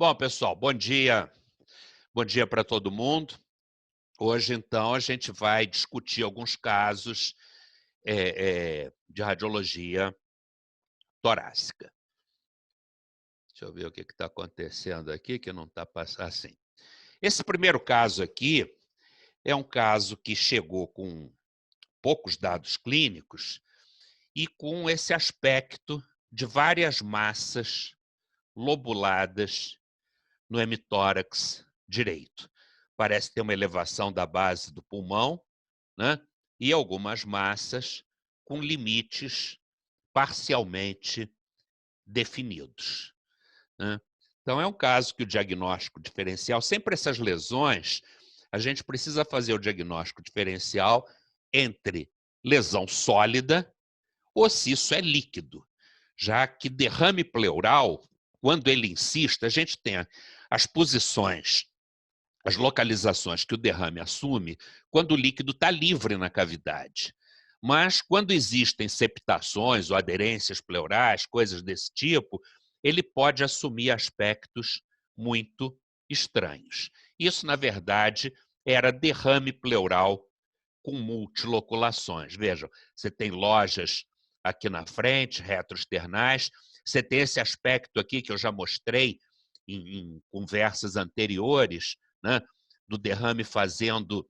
Bom, pessoal, bom dia. Bom dia para todo mundo. Hoje, então, a gente vai discutir alguns casos de radiologia torácica. Deixa eu ver o que está acontecendo aqui, que não está passando assim. Esse primeiro caso aqui é um caso que chegou com poucos dados clínicos e com esse aspecto de várias massas lobuladas no hemitórax direito. Parece ter uma elevação da base do pulmão, né? E algumas massas com limites parcialmente definidos, né? Então, é um caso que o diagnóstico diferencial, sempre essas lesões, a gente precisa fazer o diagnóstico diferencial entre lesão sólida ou se isso é líquido, já que derrame pleural, quando ele insiste, a gente tem as posições, as localizações que o derrame assume quando o líquido está livre na cavidade. Mas quando existem septações ou aderências pleurais, coisas desse tipo, ele pode assumir aspectos muito estranhos. Isso, na verdade, era derrame pleural com multiloculações. Vejam, você tem lojas aqui na frente, retroesternais, você tem esse aspecto aqui que eu já mostrei em conversas anteriores, né, do derrame fazendo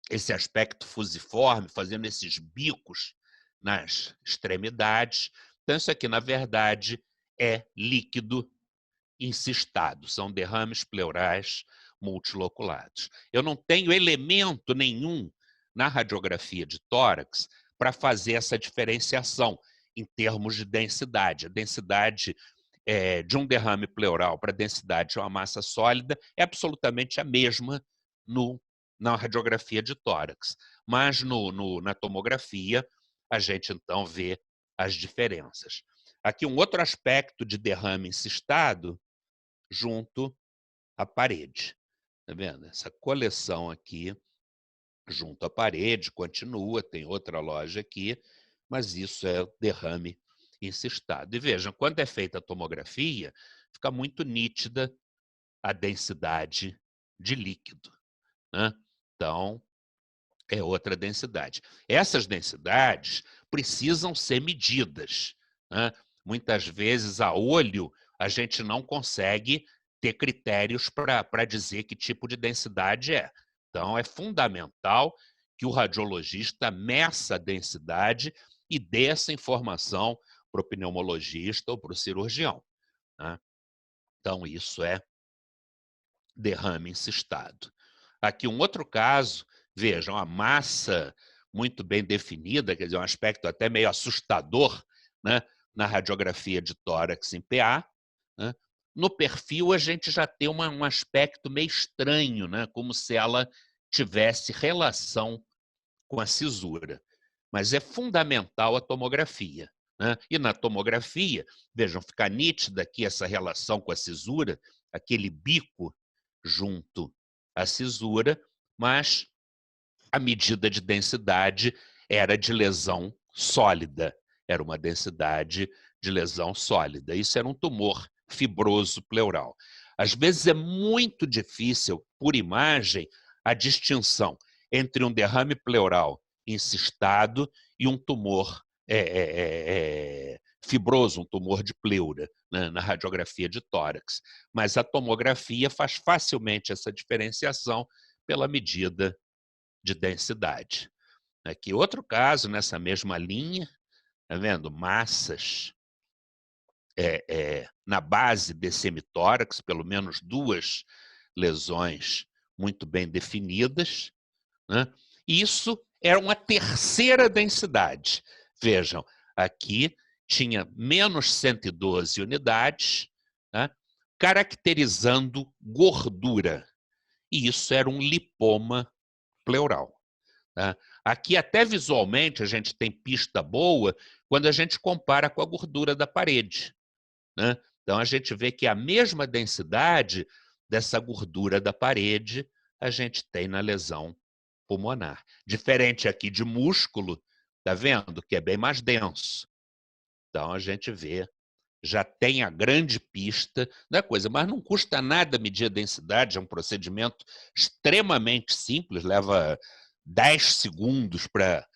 esse aspecto fusiforme, fazendo esses bicos nas extremidades. Então, isso aqui, na verdade, é líquido encistado, são derrames pleurais multiloculados. Eu não tenho elemento nenhum na radiografia de tórax para fazer essa diferenciação em termos de densidade. A densidade de um derrame pleural para a densidade de uma massa sólida é absolutamente a mesma na radiografia de tórax. Mas na tomografia, a gente então vê as diferenças. Aqui um outro aspecto de derrame encistado junto à parede. Tá vendo? Essa coleção aqui junto à parede continua, tem outra loja aqui, mas isso é derrame encistado. E vejam, quando é feita a tomografia, fica muito nítida a densidade de líquido, né? Então, é outra densidade. Essas densidades precisam ser medidas, né? Muitas vezes, a olho, a gente não consegue ter critérios para dizer que tipo de densidade é. Então, é fundamental que o radiologista meça a densidade e dê essa informação para o pneumologista ou para o cirurgião, né? Então, isso é derrame encistado. Aqui um outro caso, vejam, a massa muito bem definida, quer dizer, um aspecto até meio assustador, né, na radiografia de tórax em PA, né? No perfil, a gente já tem um aspecto meio estranho, né, como se ela tivesse relação com a cisura. Mas é fundamental a tomografia, né? E na tomografia, vejam, fica nítida aqui essa relação com a cisura, aquele bico junto à cisura, mas a medida de densidade era de lesão sólida, era uma densidade de lesão sólida. Isso era um tumor fibroso pleural. Às vezes é muito difícil, por imagem, a distinção entre um derrame pleural encistado e um tumor fibroso, um tumor de pleura, né, na radiografia de tórax. Mas a tomografia faz facilmente essa diferenciação pela medida de densidade. Aqui outro caso nessa mesma linha, tá vendo? Massas na base desse hemitórax, pelo menos duas lesões muito bem definidas, né? Isso era uma terceira densidade. Vejam, aqui tinha menos 112 unidades, né, caracterizando gordura. E isso era um lipoma pleural, tá? Aqui, até visualmente, a gente tem pista boa quando a gente compara com a gordura da parede, né? Então, a gente vê que a mesma densidade dessa gordura da parede a gente tem na lesão pulmonar. Diferente aqui de músculo, tá vendo? Que é bem mais denso. Então, a gente vê já tem a grande pista da coisa, mas não custa nada medir a densidade, é um procedimento extremamente simples, leva 10 segundos para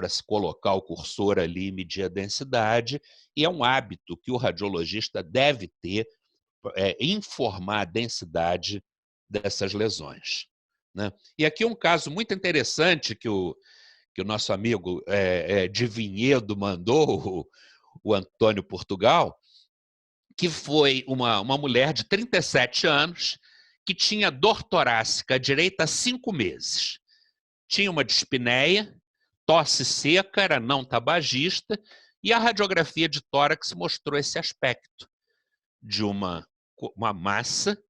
se colocar o cursor ali e medir a densidade, e é um hábito que o radiologista deve ter, informar a densidade dessas lesões, né? E aqui um caso muito interessante que o nosso amigo de Vinhedo mandou, o Antônio Portugal, que foi uma mulher de 37 anos que tinha dor torácica direita há 5 meses. Tinha uma dispneia, tosse seca, era não tabagista, e a radiografia de tórax mostrou esse aspecto de uma massa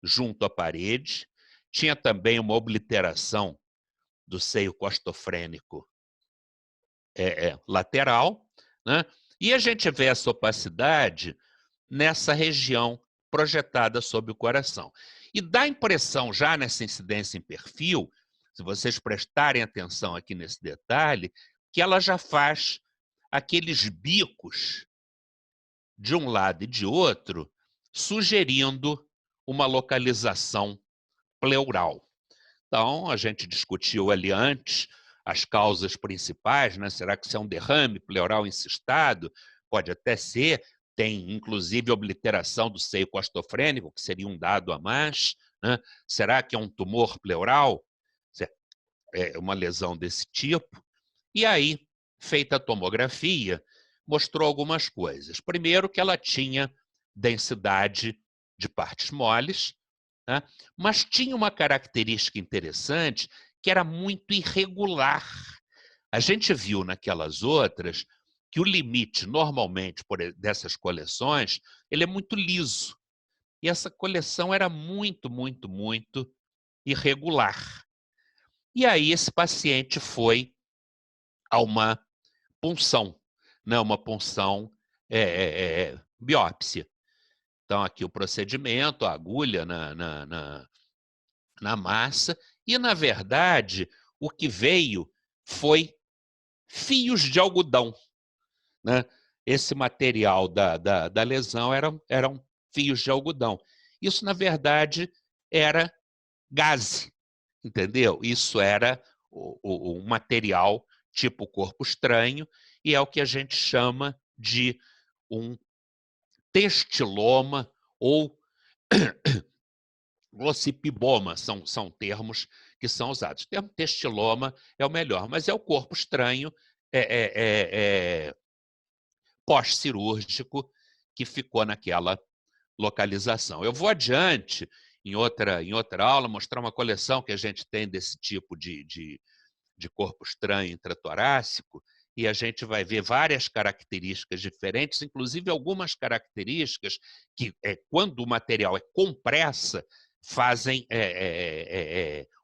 junto à parede, tinha também uma obliteração do seio costofrênico lateral, né? E a gente vê essa opacidade nessa região projetada sobre o coração. E dá a impressão, já nessa incidência em perfil, se vocês prestarem atenção aqui nesse detalhe, que ela já faz aqueles bicos de um lado e de outro, sugerindo uma localização pleural. Então, a gente discutiu ali antes as causas principais, né? Será que isso é um derrame pleural encistado? Pode até ser. Tem, inclusive, obliteração do seio costofrênico, que seria um dado a mais, né? Será que é um tumor pleural? É uma lesão desse tipo? E aí, feita a tomografia, mostrou algumas coisas. Primeiro, que ela tinha densidade de partes moles, né? Mas tinha uma característica interessante que era muito irregular. A gente viu naquelas outras que o limite, normalmente, dessas coleções, ele é muito liso. E essa coleção era muito, muito, muito irregular. E aí esse paciente foi a uma punção, né? Uma punção biópsia. Então, aqui o procedimento, a agulha na massa, e, na verdade, o que veio foi fios de algodão, né? Esse material da lesão eram fios de algodão. Isso, na verdade, era gaze, entendeu? Isso era um material tipo corpo estranho, e é o que a gente chama de um testiloma ou glossipiboma, são termos que são usados. O termo testiloma é o melhor, mas é o corpo estranho pós-cirúrgico que ficou naquela localização. Eu vou adiante, em outra aula, mostrar uma coleção que a gente tem desse tipo de corpo estranho intratorácico, e a gente vai ver várias características diferentes, inclusive algumas características que, quando o material é compressa, fazem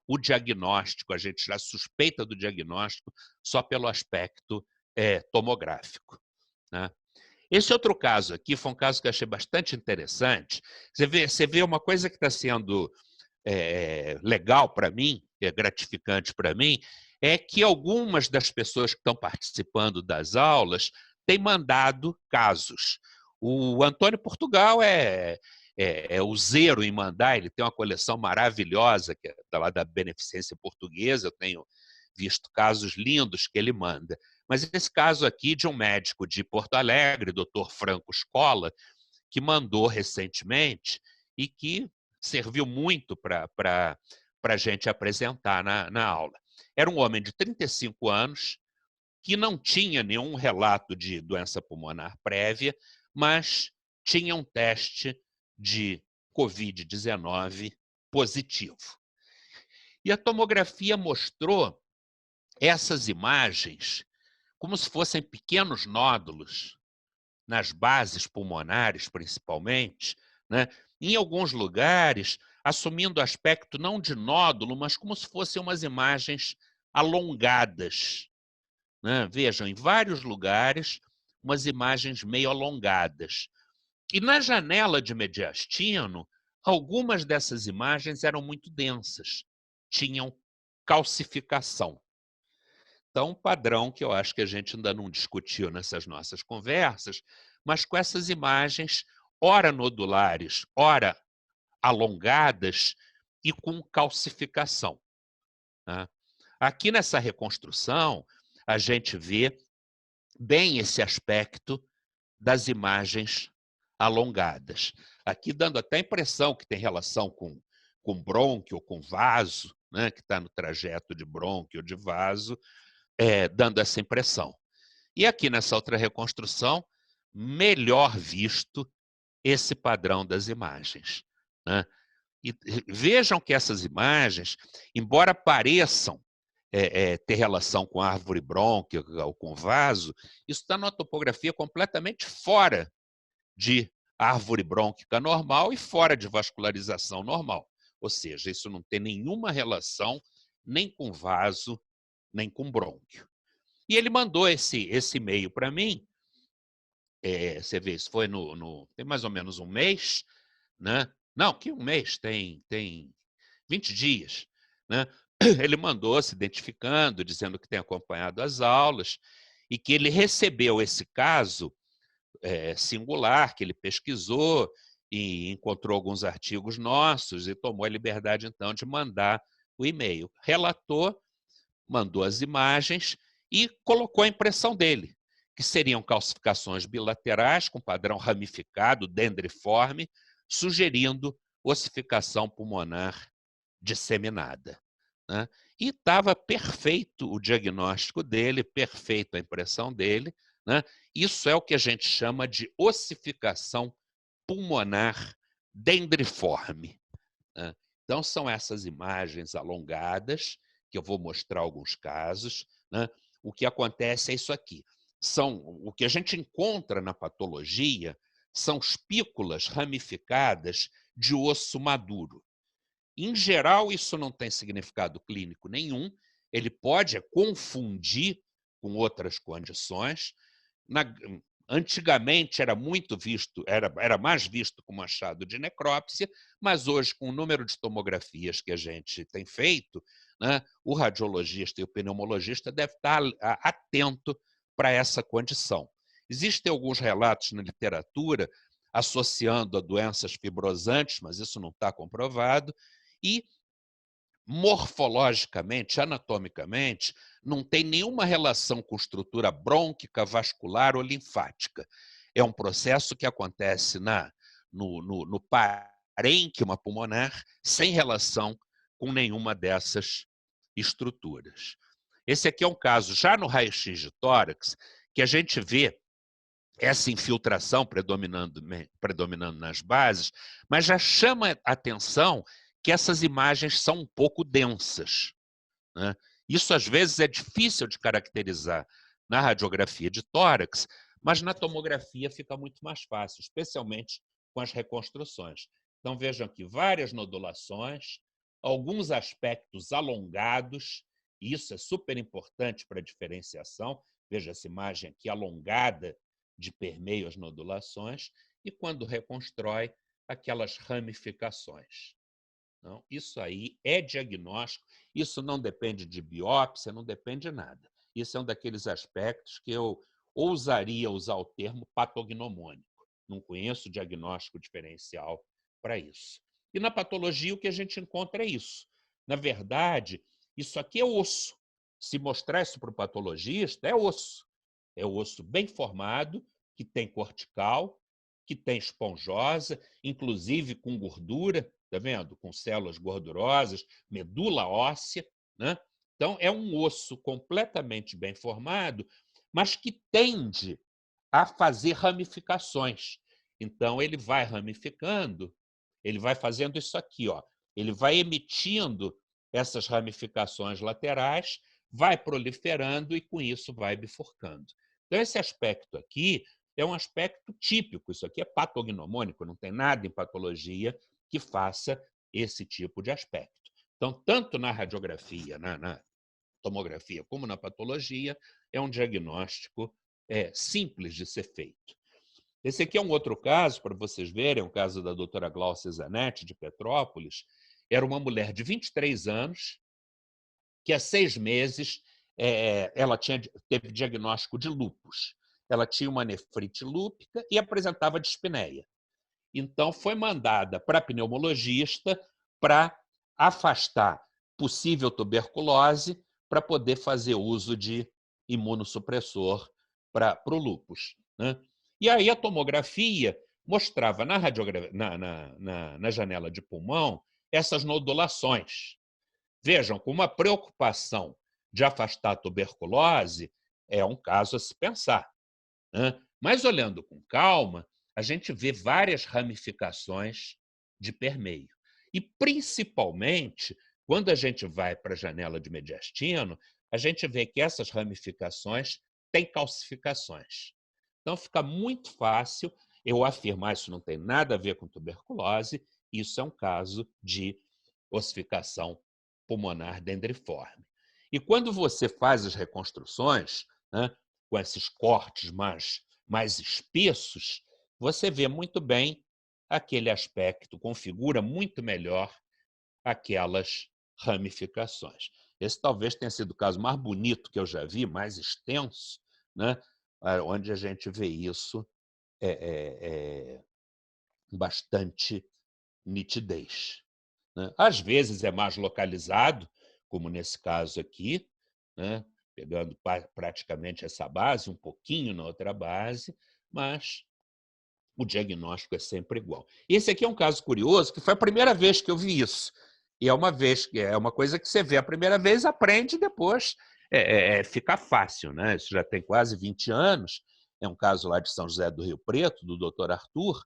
o diagnóstico, a gente já suspeita do diagnóstico só pelo aspecto tomográfico, né? Esse outro caso aqui foi um caso que eu achei bastante interessante. Você vê uma coisa que está sendo legal para mim, é gratificante para mim, é que algumas das pessoas que estão participando das aulas têm mandado casos. O Antônio Portugal é o zero em mandar, ele tem uma coleção maravilhosa que é lá da Beneficência Portuguesa, eu tenho visto casos lindos que ele manda. Mas esse caso aqui de um médico de Porto Alegre, doutor Franco Scola, que mandou recentemente e que serviu muito para a gente apresentar na aula. Era um homem de 35 anos, que não tinha nenhum relato de doença pulmonar prévia, mas tinha um teste de Covid-19 positivo. E a tomografia mostrou essas imagens como se fossem pequenos nódulos nas bases pulmonares, principalmente, né? Em alguns lugares, assumindo aspecto não de nódulo, mas como se fossem umas imagens alongadas, né? Vejam, em vários lugares, umas imagens meio alongadas. E na janela de mediastino, algumas dessas imagens eram muito densas, tinham calcificação. Então, um padrão que eu acho que a gente ainda não discutiu nessas nossas conversas, mas com essas imagens, ora nodulares, ora alongadas e com calcificação, né? Aqui nessa reconstrução, a gente vê bem esse aspecto das imagens alongadas. Aqui dando até a impressão que tem relação com brônquio, com vaso, né, que está no trajeto de brônquio, de vaso, dando essa impressão. E aqui nessa outra reconstrução, melhor visto esse padrão das imagens, né? E vejam que essas imagens, embora pareçam ter relação com árvore brônquia ou com vaso, isso está numa topografia completamente fora de árvore brônquica normal e fora de vascularização normal. Ou seja, isso não tem nenhuma relação nem com vaso, nem com brônquio. E ele mandou esse e-mail para mim, você vê, isso foi tem mais ou menos um mês, né? Não, que um mês, tem 20 dias, né? Ele mandou se identificando, dizendo que tem acompanhado as aulas e que ele recebeu esse caso singular, que ele pesquisou e encontrou alguns artigos nossos e tomou a liberdade, então, de mandar o e-mail. Relatou, mandou as imagens e colocou a impressão dele, que seriam calcificações bilaterais com padrão ramificado, dendriforme, sugerindo ossificação pulmonar disseminada, né? E estava perfeito o diagnóstico dele, perfeita a impressão dele, né? Isso é o que a gente chama de ossificação pulmonar dendriforme, né? Então, são essas imagens alongadas, que eu vou mostrar alguns casos, né? O que acontece é isso aqui. O que a gente encontra na patologia são espículas ramificadas de osso maduro. Em geral, isso não tem significado clínico nenhum, ele pode confundir com outras condições. Antigamente era muito visto, era mais visto como achado de necrópsia, mas hoje, com o número de tomografias que a gente tem feito, né, o radiologista e o pneumologista devem estar atento para essa condição. Existem alguns relatos na literatura associando a doenças fibrosantes, mas isso não está comprovado, e morfologicamente, anatomicamente, não tem nenhuma relação com estrutura brônquica, vascular ou linfática. É um processo que acontece no parênquima pulmonar, sem relação com nenhuma dessas estruturas. Esse aqui é um caso, já no raio-x de tórax, que a gente vê essa infiltração predominando nas bases, mas já chama a atenção que essas imagens são um pouco densas, né? Isso, às vezes, é difícil de caracterizar na radiografia de tórax, mas na tomografia fica muito mais fácil, especialmente com as reconstruções. Então, vejam aqui, várias nodulações, alguns aspectos alongados, e isso é super importante para a diferenciação. Veja essa imagem aqui alongada de permeio às nodulações, e quando reconstrói, aquelas ramificações. Não, isso aí é diagnóstico, isso não depende de biópsia, não depende de nada. Isso é um daqueles aspectos que eu ousaria usar o termo patognomônico. Não conheço diagnóstico diferencial para isso. E na patologia o que a gente encontra é isso. Na verdade, isso aqui é osso. Se mostrar isso para o patologista, é osso. É osso bem formado, que tem cortical, que tem esponjosa, inclusive com gordura, tá vendo? Com células gordurosas, medula óssea, né? Então, é um osso completamente bem formado, mas que tende a fazer ramificações. Então, ele vai ramificando, ele vai fazendo isso aqui, ó. Ele vai emitindo essas ramificações laterais, vai proliferando e, com isso, vai bifurcando. Então, esse aspecto aqui é um aspecto típico. Isso aqui é patognomônico, não tem nada em patologia que faça esse tipo de aspecto. Então, tanto na radiografia, na tomografia, como na patologia, é um diagnóstico simples de ser feito. Esse aqui é um outro caso, para vocês verem, é um caso da doutora Glaucia Zanetti, de Petrópolis. Era uma mulher de 23 anos, que há 6 meses ela teve diagnóstico de lúpus. ela tinha uma nefrite lúpica e apresentava dispneia. Então, foi mandada para pneumologista para afastar possível tuberculose para poder fazer uso de imunossupressor para o lúpus, né? E aí a tomografia mostrava na janela de pulmão essas nodulações. Vejam, com uma preocupação de afastar a tuberculose, é um caso a se pensar, né? Mas, olhando com calma, a gente vê várias ramificações de permeio. E, principalmente, quando a gente vai para a janela de mediastino, a gente vê que essas ramificações têm calcificações. Então, fica muito fácil eu afirmar isso não tem nada a ver com tuberculose, isso é um caso de ossificação pulmonar dendriforme. E quando você faz as reconstruções, né, com esses cortes mais espessos, você vê muito bem aquele aspecto, configura muito melhor aquelas ramificações. Esse talvez tenha sido o caso mais bonito que eu já vi, mais extenso, né, onde a gente vê isso bastante nitidez, né? Às vezes é mais localizado, como nesse caso aqui, né, pegando praticamente essa base, um pouquinho na outra base, mas o diagnóstico é sempre igual. Esse aqui é um caso curioso, que foi a primeira vez que eu vi isso. E é uma coisa que você vê a primeira vez, aprende e depois fica fácil, né? Isso já tem quase 20 anos. É um caso lá de São José do Rio Preto, do Dr. Arthur,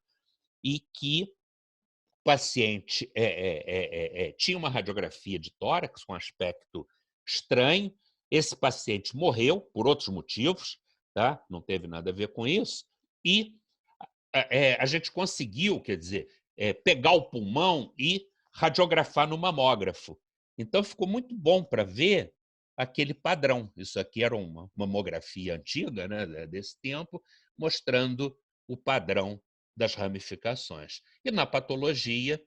e que o paciente tinha uma radiografia de tórax com aspecto estranho. Esse paciente morreu por outros motivos, tá? Não teve nada a ver com isso. E a gente conseguiu, quer dizer, pegar o pulmão e radiografar no mamógrafo. Então, ficou muito bom para ver aquele padrão. Isso aqui era uma mamografia antiga, né, desse tempo, mostrando o padrão das ramificações. E na patologia,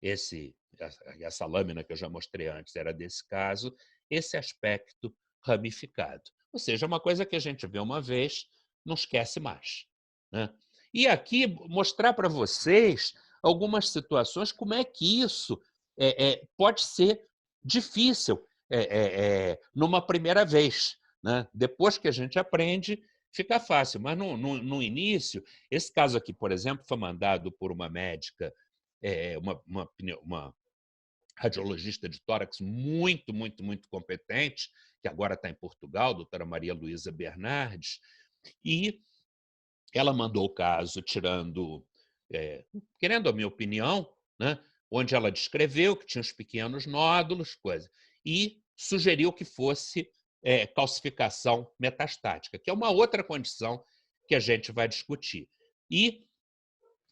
essa lâmina que eu já mostrei antes era desse caso, esse aspecto ramificado. Ou seja, uma coisa que a gente vê uma vez, não esquece mais, né? E aqui mostrar para vocês algumas situações, como é que isso pode ser difícil numa primeira vez, né? Depois que a gente aprende, fica fácil. Mas no início, esse caso aqui, por exemplo, foi mandado por uma médica, uma radiologista de tórax muito competente, que agora está em Portugal, doutora Maria Luísa Bernardes, e ela mandou o caso querendo a minha opinião, né, onde ela descreveu que tinha os pequenos nódulos, coisa, e sugeriu que fosse calcificação metastática, que é uma outra condição que a gente vai discutir. E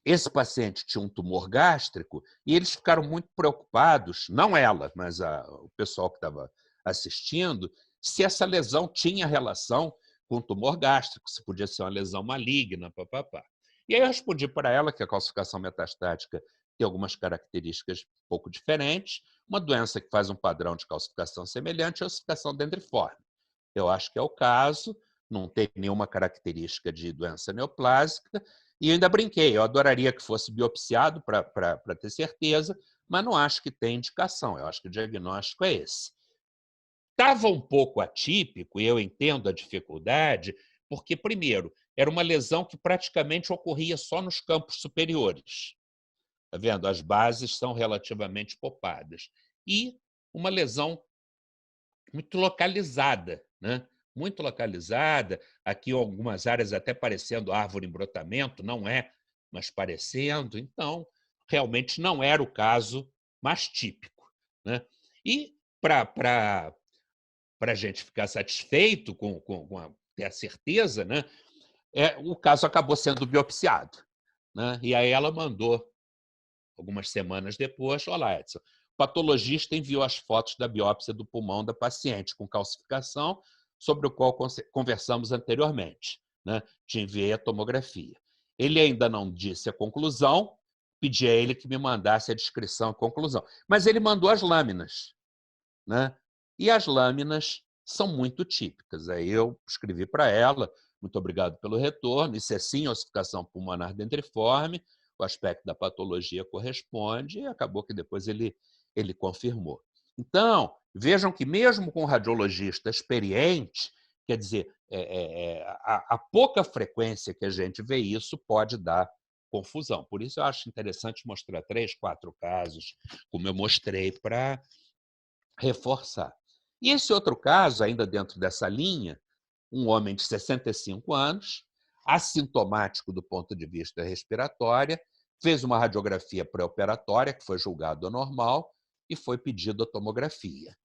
esse paciente tinha um tumor gástrico e eles ficaram muito preocupados, não ela, mas o pessoal que estava assistindo, se essa lesão tinha relação com o tumor gástrico, se podia ser uma lesão maligna, papapá. E aí eu respondi para ela que a calcificação metastática tem algumas características um pouco diferentes. Uma doença que faz um padrão de calcificação semelhante é a ossificação dendriforme. Eu acho que é o caso, não tem nenhuma característica de doença neoplásica, e eu ainda brinquei, eu adoraria que fosse biopsiado para ter certeza, mas não acho que tem indicação, eu acho que o diagnóstico é esse. Estava um pouco atípico, e eu entendo a dificuldade, porque, primeiro, era uma lesão que praticamente ocorria só nos campos superiores. Está vendo? As bases são relativamente popadas. E uma lesão muito localizada, né? Muito localizada, aqui algumas áreas até parecendo árvore em brotamento, não é, mas parecendo. Então, realmente não era o caso mais típico, né? E para a gente ficar satisfeito ter a certeza, né? O caso acabou sendo biopsiado, né? E aí ela mandou, algumas semanas depois, olá, Edson, o patologista enviou as fotos da biópsia do pulmão da paciente com calcificação, sobre o qual conversamos anteriormente, né? Te enviei a tomografia. Ele ainda não disse a conclusão, pedi a ele que me mandasse a descrição e conclusão. Mas ele mandou as lâminas, né? E as lâminas são muito típicas. Aí eu escrevi para ela, Muito obrigado pelo retorno. Isso é sim ossificação pulmonar dendriforme, o aspecto da patologia corresponde, e acabou que depois ele confirmou. Então, vejam que mesmo com um radiologista experiente, quer dizer, a pouca frequência que a gente vê isso pode dar confusão. Por isso eu acho interessante mostrar 3, 4 casos, como eu mostrei, para reforçar. E esse outro caso, ainda dentro dessa linha, um homem de 65 anos, assintomático do ponto de vista respiratório, fez uma radiografia pré-operatória, que foi julgado anormal, e foi pedido a tomografia.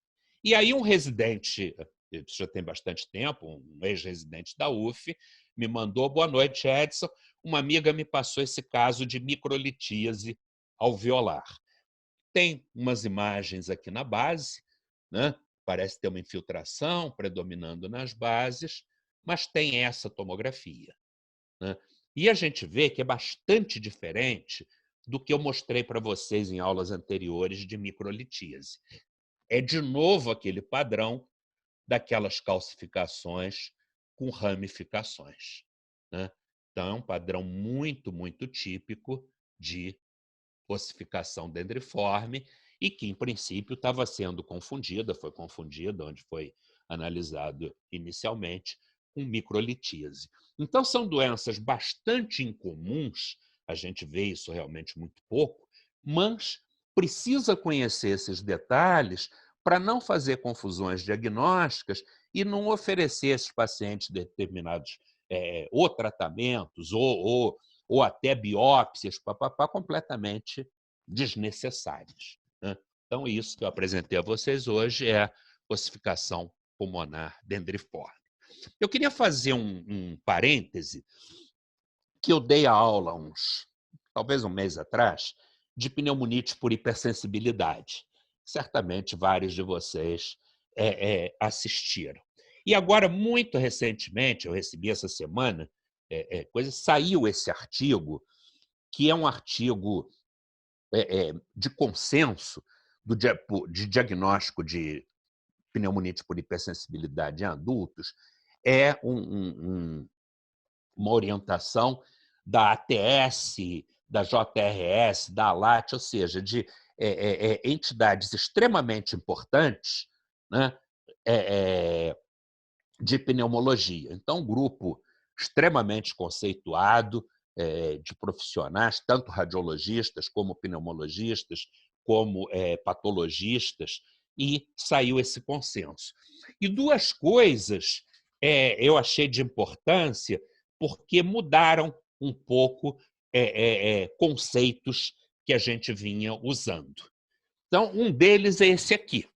E aí um residente, isso já tem bastante tempo, um ex-residente da UF, me mandou: boa noite, Edson, uma amiga me passou esse caso de microlitíase alveolar. Tem umas imagens aqui na base, né? Parece ter uma infiltração predominando nas bases, mas tem essa tomografia, né? E a gente vê que é bastante diferente do que eu mostrei para vocês em aulas anteriores de microlitíase. É de novo aquele padrão daquelas calcificações com ramificações, né? Então, é um padrão muito, muito típico de ossificação dendriforme e que, em princípio, estava sendo confundida, foi confundida, onde foi analisado inicialmente, com microlitíase. Então, são doenças bastante incomuns, a gente vê isso realmente muito pouco, mas precisa conhecer esses detalhes para não fazer confusões diagnósticas e não oferecer a esses pacientes determinados ou tratamentos ou até biópsias, completamente desnecessárias, né? Então, isso que eu apresentei a vocês hoje é a ossificação pulmonar dendriforme. Eu queria fazer um parêntese, que eu dei a aula talvez um mês atrás, de pneumonite por hipersensibilidade. Certamente vários de vocês assistiram. E agora, muito recentemente, eu recebi essa semana, saiu esse artigo, que é um artigo de consenso de diagnóstico de pneumonite por hipersensibilidade em adultos, é uma orientação da ATS, da JRS, da ALAT, ou seja, de entidades extremamente importantes, né, de pneumologia. Então, um grupo extremamente conceituado de profissionais, tanto radiologistas como pneumologistas, como patologistas, e saiu esse consenso. E duas coisas eu achei de importância, porque mudaram um pouco conceitos que a gente vinha usando. Então, um deles é esse aqui.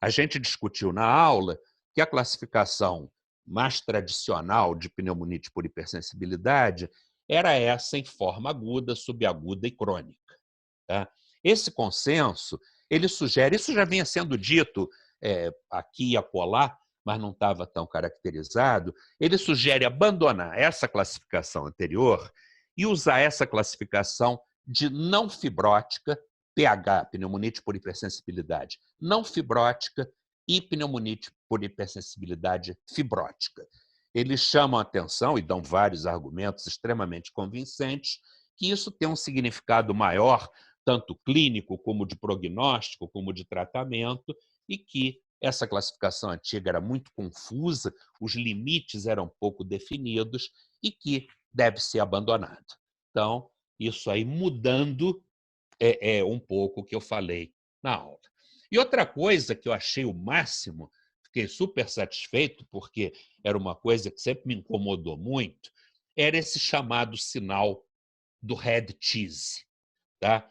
A gente discutiu na aula que a classificação mais tradicional de pneumonite por hipersensibilidade era essa em forma aguda, subaguda e crônica, tá? Esse consenso, ele sugere, isso já vinha sendo dito aqui e acolá, mas não estava tão caracterizado, ele sugere abandonar essa classificação anterior e usar essa classificação de não fibrótica, PH, pneumonite por hipersensibilidade não fibrótica, e pneumonite por hipersensibilidade fibrótica. Eles chamam a atenção e dão vários argumentos extremamente convincentes que isso tem um significado maior, tanto clínico como de prognóstico, como de tratamento, e que essa classificação antiga era muito confusa, os limites eram pouco definidos e que deve ser abandonado. Então, isso aí mudando um pouco o que eu falei na aula. E outra coisa que eu achei o máximo, fiquei super satisfeito, porque era uma coisa que sempre me incomodou muito, era esse chamado sinal do head cheese, tá?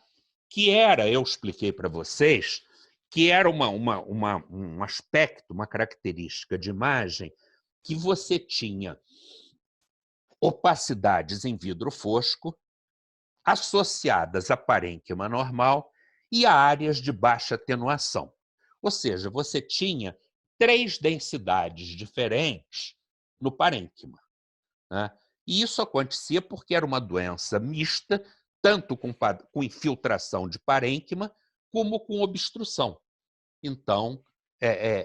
Que era, eu expliquei para vocês, que era um aspecto, uma característica de imagem que você tinha opacidades em vidro fosco associadas a parênquima normal e a áreas de baixa atenuação. Ou seja, você tinha 3 densidades diferentes no parênquima, né? E isso acontecia porque era uma doença mista, tanto com infiltração de parênquima, como com obstrução. Então,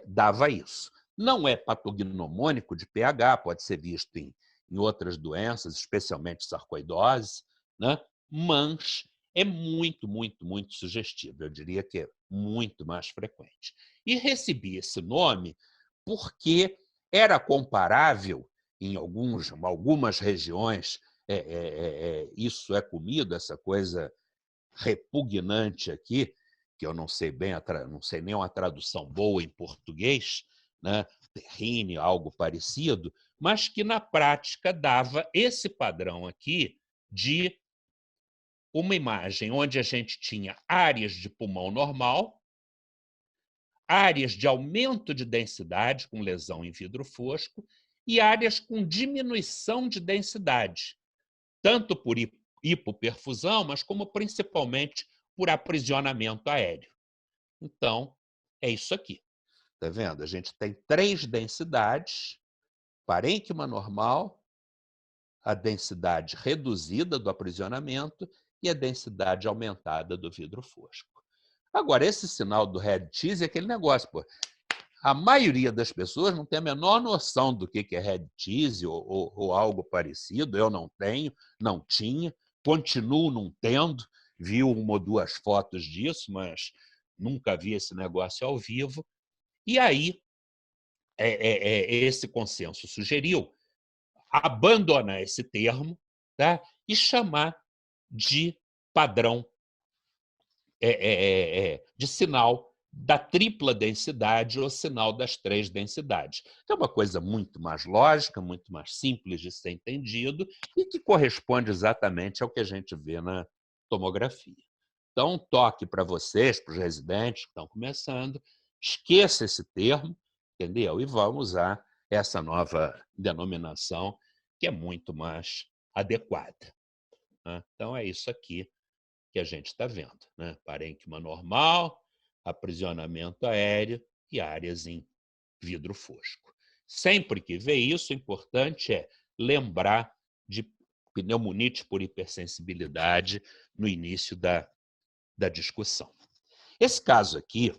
dava isso. Não é patognomônico de pH, pode ser visto em em outras doenças, especialmente sarcoidose, né? Mas é muito, muito, muito sugestivo. Eu diria que é muito mais frequente. E recebi esse nome porque era comparável em algumas regiões. Isso é comido, essa coisa repugnante aqui, que eu não sei bem, não sei nem uma tradução boa em português, né? Terrine, algo parecido, mas que na prática dava esse padrão aqui de uma imagem onde a gente tinha áreas de pulmão normal, áreas de aumento de densidade com lesão em vidro fosco e áreas com diminuição de densidade, tanto por hipoperfusão, mas como principalmente por aprisionamento aéreo. Então, é isso aqui. Está vendo? A gente tem 3 densidades: parênquima normal, a densidade reduzida do aprisionamento e a densidade aumentada do vidro fosco. Agora, esse sinal do red cheese é aquele negócio, pô. A maioria das pessoas não tem a menor noção do que é red cheese ou algo parecido. Eu não tenho, não tinha, continuo não tendo. Vi 1 ou 2 fotos disso, mas nunca vi esse negócio ao vivo. E aí, esse consenso sugeriu abandonar esse termo, tá? E chamar de padrão de sinal da tripla densidade ou sinal das 3 densidades. É uma coisa muito mais lógica, muito mais simples de ser entendido e que corresponde exatamente ao que a gente vê na tomografia. Então, um toque para vocês, para os residentes que estão começando, esqueça esse termo, entendeu? E vamos usar essa nova denominação, que é muito mais adequada. Né? Então, é isso aqui que a gente está vendo, né? Parênquima normal, aprisionamento aéreo e áreas em vidro fosco. Sempre que vê isso, o importante é lembrar de pneumonite por hipersensibilidade no início da discussão. Esse caso aqui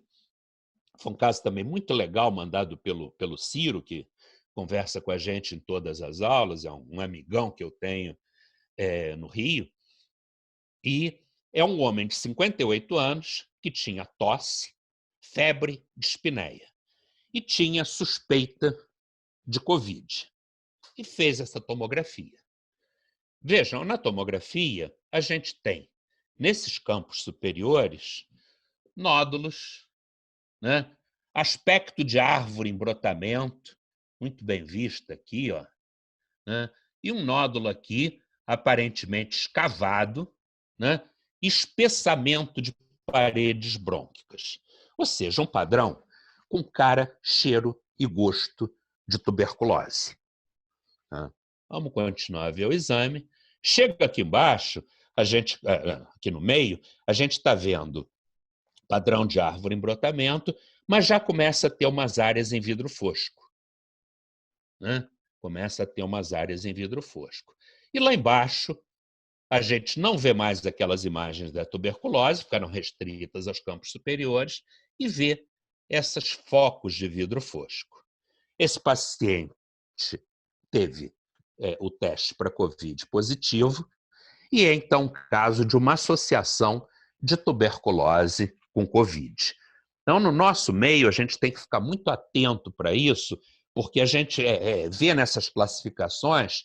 foi um caso também muito legal, mandado pelo Ciro, que conversa com a gente em todas as aulas, é um amigão que eu tenho no Rio, e é um homem de 58 anos que tinha tosse, febre, dispneia e tinha suspeita de Covid. E fez essa tomografia. Vejam, na tomografia, a gente tem, nesses campos superiores, nódulos, né? Aspecto de árvore em brotamento, muito bem visto aqui, ó, né? E um nódulo aqui, aparentemente escavado, né? Espessamento de paredes brônquicas. Ou seja, um padrão com cara, cheiro e gosto de tuberculose. Né? Vamos continuar a ver o exame. Chega aqui embaixo, aqui no meio, a gente está vendo padrão de árvore em brotamento, mas já começa a ter umas áreas em vidro fosco. Né? Começa a ter umas áreas em vidro fosco. E lá embaixo, a gente não vê mais aquelas imagens da tuberculose, ficaram restritas aos campos superiores, e vê esses focos de vidro fosco. Esse paciente teve o teste para Covid positivo, e é então caso de uma associação de tuberculose com Covid. Então, no nosso meio, a gente tem que ficar muito atento para isso, porque a gente vê nessas classificações,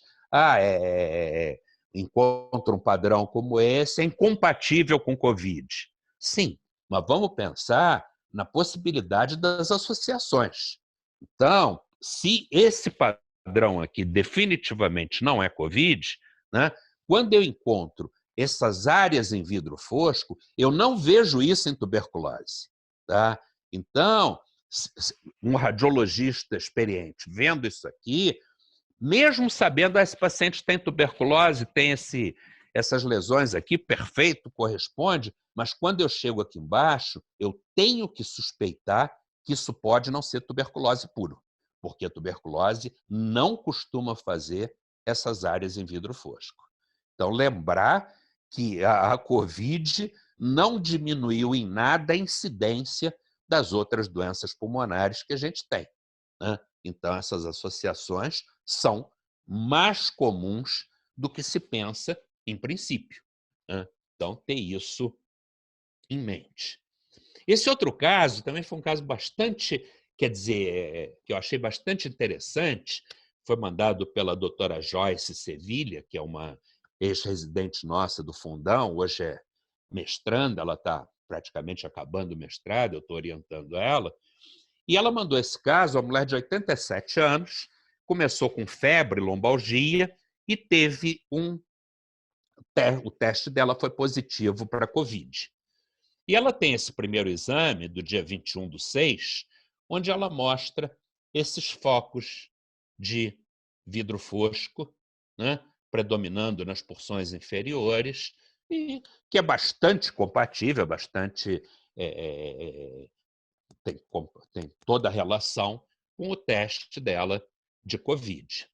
encontra um padrão como esse, é incompatível com Covid. Sim, mas vamos pensar na possibilidade das associações. Então, se esse padrão aqui definitivamente não é Covid, né, quando eu encontro essas áreas em vidro fosco, eu não vejo isso em tuberculose. Tá? Então, um radiologista experiente vendo isso aqui, mesmo sabendo que esse paciente tem tuberculose, tem essas lesões aqui, perfeito, corresponde, mas quando eu chego aqui embaixo, eu tenho que suspeitar que isso pode não ser tuberculose puro, porque a tuberculose não costuma fazer essas áreas em vidro fosco. Então, lembrar que a COVID não diminuiu em nada a incidência das outras doenças pulmonares que a gente tem. Né? Então, essas associações são mais comuns do que se pensa em princípio, né? Então, ter isso em mente. Esse outro caso também foi um caso bastante, quer dizer, que eu achei bastante interessante, foi mandado pela doutora Joyce Sevilha, que é uma ex-residente nossa do Fundão, hoje é mestranda, ela está praticamente acabando o mestrado, eu estou orientando ela, e ela mandou esse caso, uma mulher de 87 anos, começou com febre, lombalgia, e teve o teste dela foi positivo para a Covid. E ela tem esse primeiro exame, do dia 21/6, onde ela mostra esses focos de vidro fosco, né, predominando nas porções inferiores, e que é bastante compatível, bastante tem, tem toda a relação com o teste dela de Covid.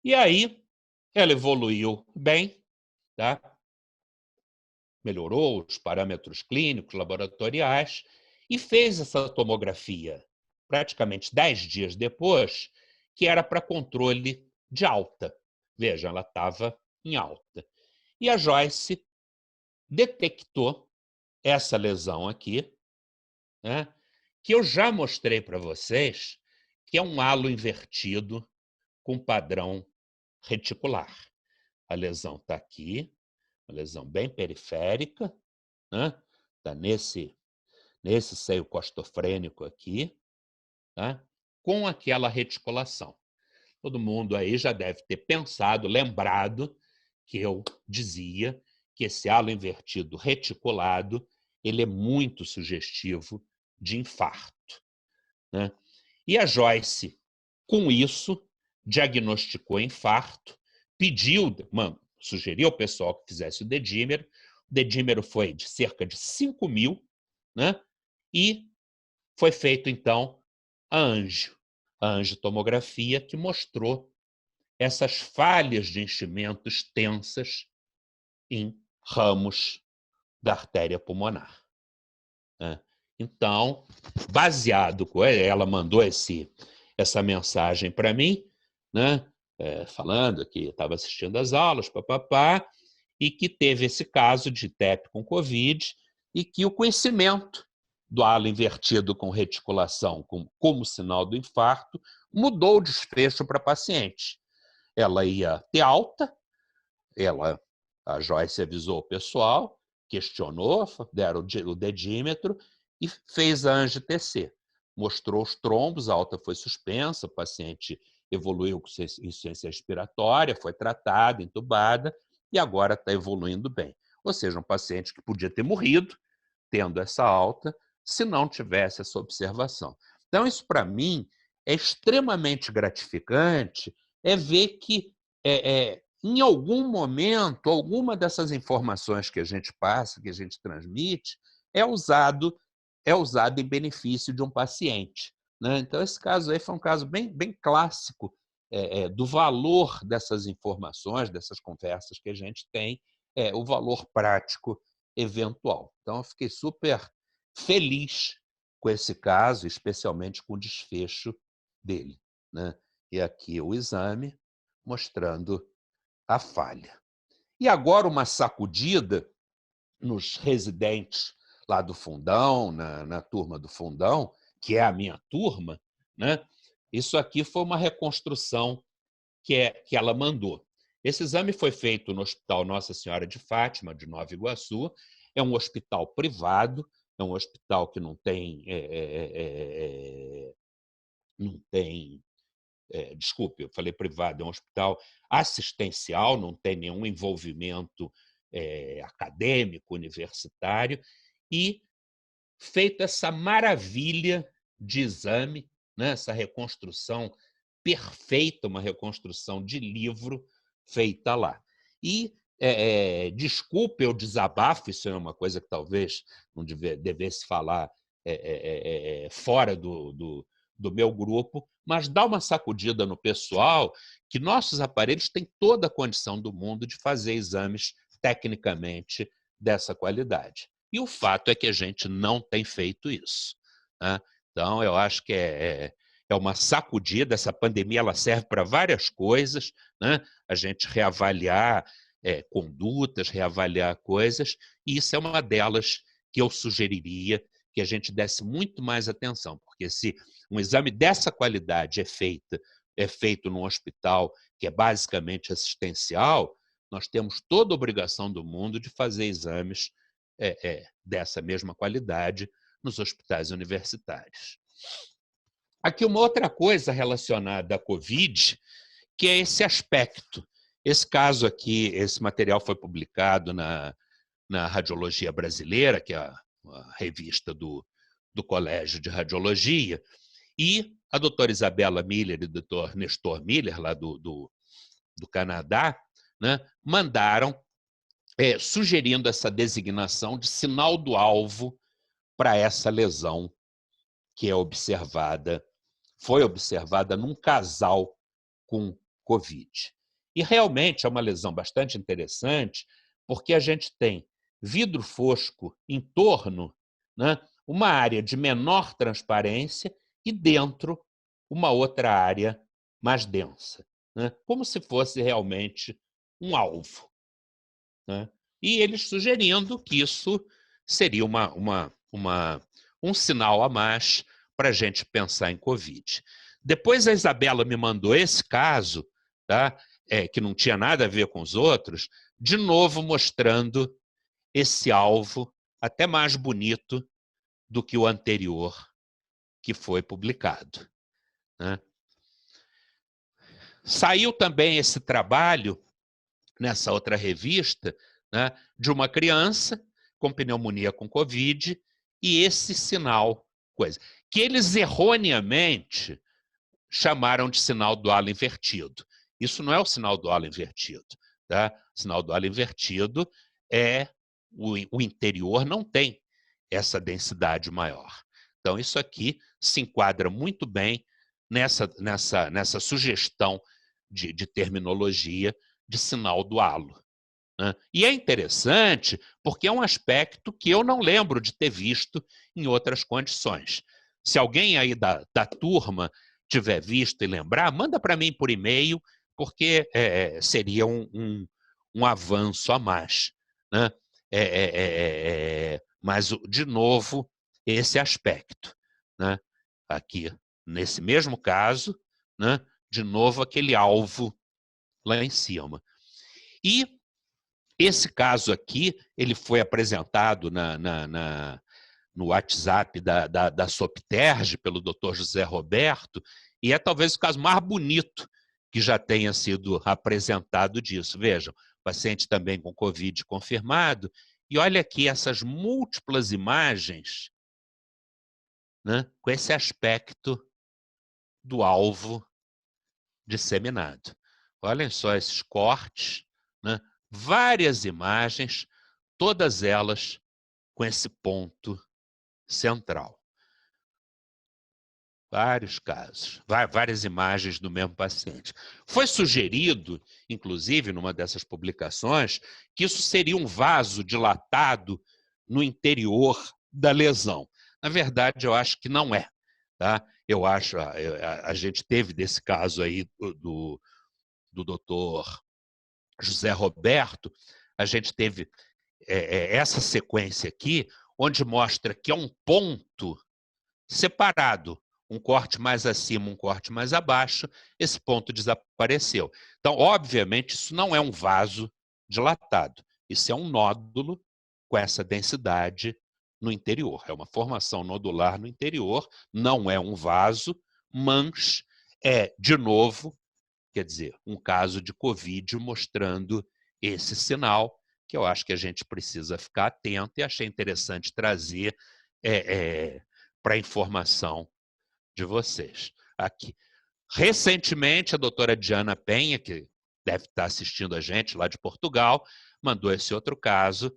E aí, ela evoluiu bem, tá? Melhorou os parâmetros clínicos, laboratoriais, e fez essa tomografia praticamente 10 dias depois, que era para controle de alta. Veja, ela estava em alta. E a Joyce detectou essa lesão aqui, né, que eu já mostrei para vocês, que é um halo invertido com padrão reticular. A lesão está aqui, uma lesão bem periférica, né? Está nesse seio costofrênico aqui, tá? Com aquela reticulação. Todo mundo aí já deve ter pensado, lembrado, que eu dizia que esse halo invertido reticulado ele é muito sugestivo de infarto, né? E a Joyce, com isso, diagnosticou infarto, pediu, sugeriu ao pessoal que fizesse o dedímero. O dedímero foi de cerca de 5.000, né? E foi feito, então, a angiotomografia, que mostrou essas falhas de enchimentos tensas em ramos da artéria pulmonar, né? Então, baseado com ela mandou essa mensagem para mim, né? Falando que estava assistindo às aulas, papapá, e que teve esse caso de TEP com Covid, e que o conhecimento do halo invertido com reticulação como sinal do infarto mudou o desfecho para a paciente. Ela ia ter alta, a Joyce avisou o pessoal, questionou, deram o dedímetro e fez a angio-TC. Mostrou os trombos, a alta foi suspensa, o paciente evoluiu com insuficiência respiratória, foi tratada, entubada, e agora está evoluindo bem. Ou seja, um paciente que podia ter morrido tendo essa alta se não tivesse essa observação. Então, isso para mim é extremamente gratificante, é ver que em algum momento, alguma dessas informações que a gente passa, que a gente transmite, é usado em benefício de um paciente, né? Então, esse caso aí foi um caso bem clássico do valor dessas informações, dessas conversas que a gente tem, o valor prático eventual. Então, eu fiquei super feliz com esse caso, especialmente com o desfecho dele, né? E aqui o exame mostrando a falha. E agora uma sacudida nos residentes lá do Fundão, na turma do Fundão, que é a minha turma, né? Isso aqui foi uma reconstrução que ela mandou. Esse exame foi feito no Hospital Nossa Senhora de Fátima, de Nova Iguaçu. É um hospital privado, é um hospital que não tem desculpe, eu falei privado, é um hospital assistencial, não tem nenhum envolvimento acadêmico, universitário, e feita essa maravilha de exame, né? Essa reconstrução perfeita, uma reconstrução de livro feita lá. E desculpe eu desabafo, isso é uma coisa que talvez não devesse falar fora do meu grupo, mas dá uma sacudida no pessoal que nossos aparelhos têm toda a condição do mundo de fazer exames tecnicamente dessa qualidade. E o fato é que a gente não tem feito isso, né? Então, eu acho que é uma sacudida. Essa pandemia ela serve para várias coisas, né? A gente reavaliar condutas, reavaliar coisas, e isso é uma delas que eu sugeriria que a gente desse muito mais atenção, porque se um exame dessa qualidade é feito num hospital que é basicamente assistencial, nós temos toda a obrigação do mundo de fazer exames dessa mesma qualidade nos hospitais universitários. Aqui uma outra coisa relacionada à Covid, que é esse aspecto. Esse caso aqui, esse material foi publicado na Radiologia Brasileira, que é a revista do Colégio de Radiologia, e a doutora Isabela Miller e o doutor Nestor Miller, lá do Canadá, né, mandaram sugerindo essa designação de sinal do alvo para essa lesão que foi observada num casal com Covid. E realmente é uma lesão bastante interessante, porque a gente tem vidro fosco em torno, né, uma área de menor transparência e dentro uma outra área mais densa, né, como se fosse realmente um alvo, né? E eles sugerindo que isso seria um sinal a mais para a gente pensar em Covid. Depois a Isabela me mandou esse caso, tá? Que não tinha nada a ver com os outros, de novo mostrando esse alvo até mais bonito do que o anterior que foi publicado, né? Saiu também esse trabalho nessa outra revista, né, de uma criança com pneumonia com Covid e esse sinal, coisa que eles erroneamente chamaram de sinal do halo invertido. Isso não é o sinal do halo invertido, tá? O sinal do halo invertido é o interior não tem essa densidade maior. Então, isso aqui se enquadra muito bem nessa sugestão de terminologia de sinal do halo, né? E é interessante porque é um aspecto que eu não lembro de ter visto em outras condições. Se alguém aí da turma tiver visto e lembrar, manda para mim por e-mail, porque seria um avanço a mais, né? Mas, de novo, esse aspecto, né? Aqui, nesse mesmo caso, né? De novo, aquele alvo lá em cima. E esse caso aqui, ele foi apresentado no WhatsApp da Sopterge pelo Dr. José Roberto, e é talvez o caso mais bonito que já tenha sido apresentado disso. Vejam, paciente também com Covid confirmado, e olha aqui essas múltiplas imagens, né, com esse aspecto do alvo disseminado. Olhem só esses cortes, né, várias imagens, todas elas com esse ponto central. Vários casos, várias imagens do mesmo paciente. Foi sugerido, inclusive, numa dessas publicações, que isso seria um vaso dilatado no interior da lesão. Na verdade, eu acho que não é, tá? Eu acho, a gente teve desse caso aí do doutor José Roberto, a gente teve essa sequência aqui, onde mostra que é um ponto separado, um corte mais acima, um corte mais abaixo, esse ponto desapareceu. Então, obviamente, isso não é um vaso dilatado, isso é um nódulo com essa densidade no interior. É uma formação nodular no interior, não é um vaso, mas de novo, quer dizer, um caso de Covid mostrando esse sinal, que eu acho que a gente precisa ficar atento, e achei interessante trazer para a informação de vocês. Aqui. Recentemente, a doutora Diana Penha, que deve estar assistindo a gente lá de Portugal, mandou esse outro caso,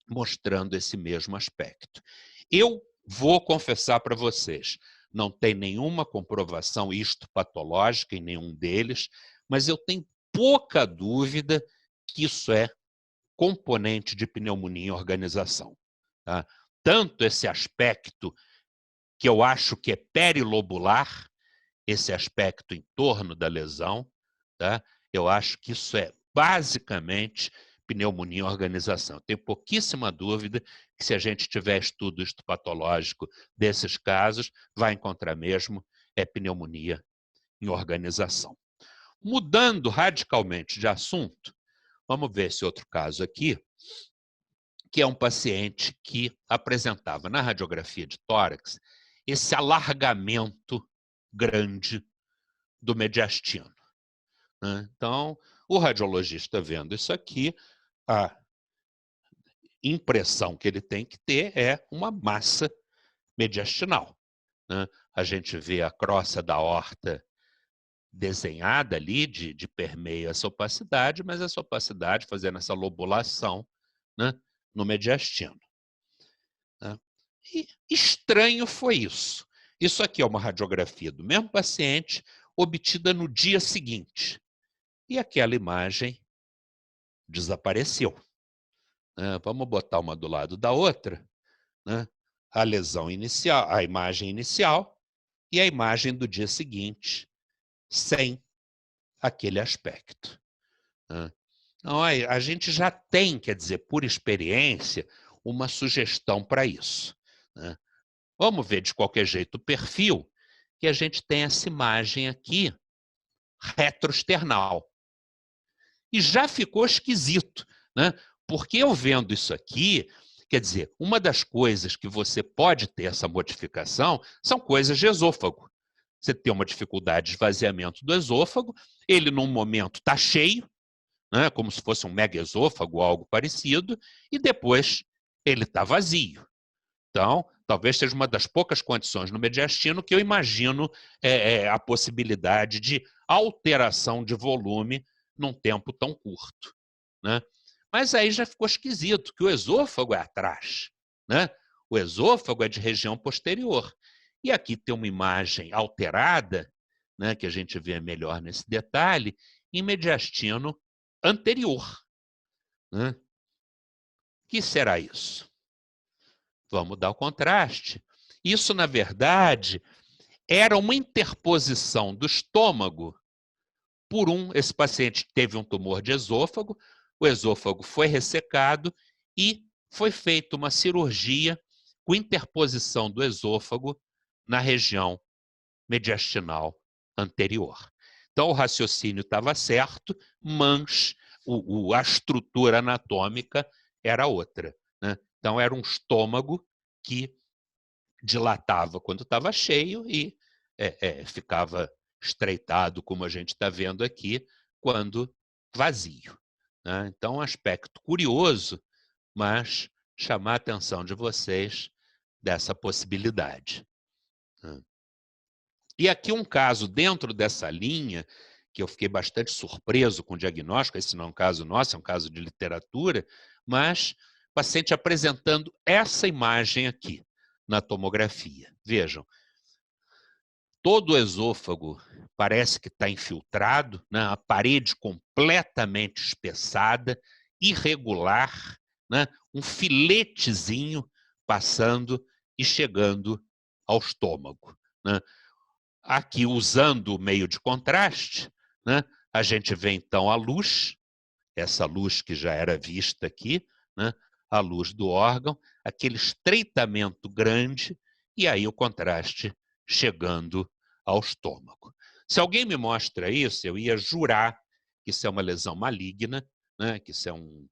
mostrando esse mesmo aspecto. Eu vou confessar para vocês, não tem nenhuma comprovação histopatológica em nenhum deles, mas eu tenho pouca dúvida que isso é componente de pneumonia em organização, tá? Tanto esse aspecto que eu acho que é perilobular, esse aspecto em torno da lesão, tá? Eu acho que isso é basicamente pneumonia em organização. Tenho pouquíssima dúvida que se a gente tiver estudo histopatológico desses casos, vai encontrar mesmo pneumonia em organização. Mudando radicalmente de assunto, vamos ver esse outro caso aqui, que é um paciente que apresentava na radiografia de tórax esse alargamento grande do mediastino, né? Então, o radiologista vendo isso aqui, a impressão que ele tem que ter é uma massa mediastinal, né? A gente vê a crosta da aorta desenhada ali de permeio a essa opacidade, mas essa opacidade fazendo essa lobulação, né, no mediastino, né? E estranho foi isso. Isso aqui é uma radiografia do mesmo paciente, obtida no dia seguinte. E aquela imagem desapareceu, né? Vamos botar uma do lado da outra, né? A lesão inicial, a imagem inicial e a imagem do dia seguinte, sem aquele aspecto, né? Então, a gente já tem, quer dizer, por experiência, uma sugestão para isso, né? Vamos ver de qualquer jeito o perfil, que a gente tem essa imagem aqui, retroesternal. E já ficou esquisito, né? Porque eu vendo isso aqui, quer dizer, uma das coisas que você pode ter essa modificação são coisas de esôfago. Você tem uma dificuldade de esvaziamento do esôfago, ele num momento está cheio, né, como se fosse um megaesôfago ou algo parecido, e depois ele está vazio. Então, talvez seja uma das poucas condições no mediastino que eu imagino a possibilidade de alteração de volume num tempo tão curto, né? Mas aí já ficou esquisito, que o esôfago é atrás, né? O esôfago é de região posterior. E aqui tem uma imagem alterada, né, que a gente vê melhor nesse detalhe, em mediastino anterior, né? O que será isso? Vamos dar o contraste. Isso, na verdade, era uma interposição do estômago por esse paciente teve um tumor de esôfago, o esôfago foi ressecado e foi feita uma cirurgia com interposição do esôfago na região mediastinal anterior. Então, o raciocínio estava certo, mas a estrutura anatômica era outra, né? Então, era um estômago que dilatava quando estava cheio e ficava estreitado, como a gente está vendo aqui, quando vazio, né? Então, um aspecto curioso, mas chamar a atenção de vocês dessa possibilidade, né? E aqui um caso dentro dessa linha, que eu fiquei bastante surpreso com o diagnóstico, esse não é um caso nosso, é um caso de literatura, mas paciente apresentando essa imagem aqui na tomografia. Vejam, todo o esôfago parece que está infiltrado, né? A parede completamente espessada, irregular, né? Um filetezinho passando e chegando ao estômago, né? Aqui, usando o meio de contraste, né, a gente vê então a luz, essa luz que já era vista aqui, né, a luz do órgão, aquele estreitamento grande, e aí o contraste chegando ao estômago. Se alguém me mostra isso, eu ia jurar que isso é uma lesão maligna, né, que isso é um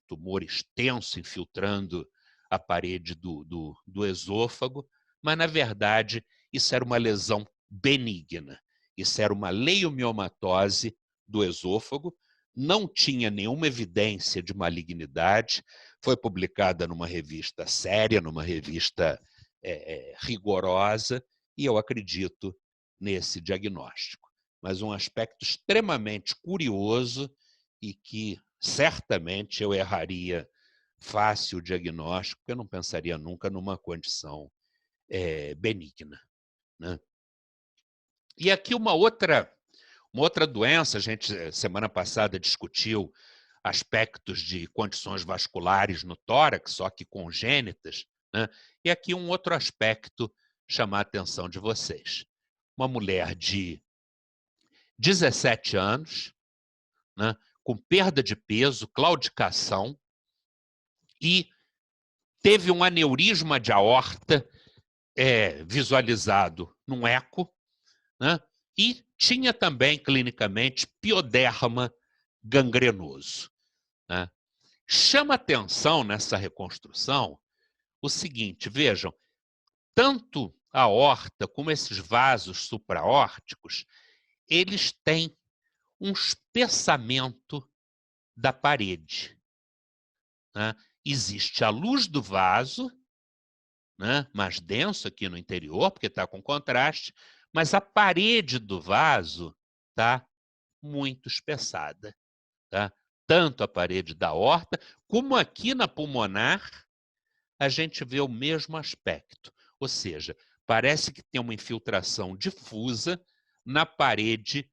tumor extenso infiltrando a parede do esôfago, mas, na verdade, isso era uma lesão benigna. Isso era uma leiomiomatose do esôfago, não tinha nenhuma evidência de malignidade, foi publicada numa revista séria, numa revista rigorosa, e eu acredito nesse diagnóstico. Mas um aspecto extremamente curioso e que certamente eu erraria fácil o diagnóstico, porque eu não pensaria nunca numa condição benigna, né? E aqui uma outra doença, a gente semana passada discutiu aspectos de condições vasculares no tórax, só que congênitas, né? E aqui um outro aspecto chamar a atenção de vocês. uma mulher de 17 anos, né, com perda de peso, claudicação, e teve um aneurisma de aorta visualizado num eco, né, e tinha também, clinicamente, pioderma gangrenoso. Né. Chama atenção nessa reconstrução o seguinte, vejam, tanto a aorta como esses vasos supraórticos, eles têm um espessamento da parede. Né? Existe a luz do vaso, né, mais denso aqui no interior, porque está com contraste, mas a parede do vaso está muito espessada. Tá? Tanto a parede da aorta, como aqui na pulmonar, a gente vê o mesmo aspecto. Ou seja, parece que tem uma infiltração difusa na parede